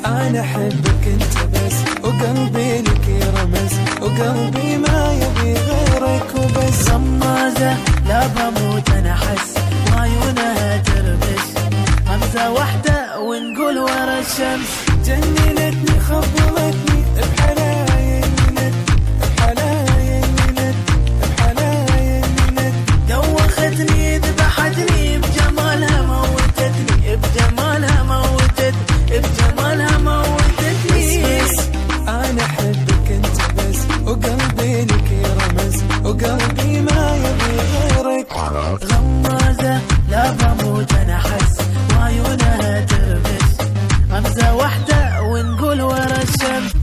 أنا أحبك أنت بس، وقلبي لك يرمز، وقلبي ما يبي غيرك وبس. غمازة لا بموت أنا أحس، وعيونها ترمش، غمزة واحدة ونقول ورا الشمس. جننتني خبلتني بحلايلك بحلايلك بحلايلك، دوختني ذبحتني بجمالها موتتني، بجمالها موتتني، بجمالها موتتني. بس أنا أحبك أنت بس، وقلبي لك يرمز، وقلبي ما يبي غيرك. غمازة لا بموت أنا أحس، وعيونها ترمش، غمزة واحدة ونقول ورا الشمس.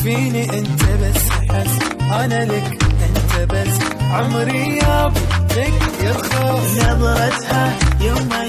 فيني انت بس حس، انا لك انت بس، عمري يابي لك يرخص. نظرتها يوم ما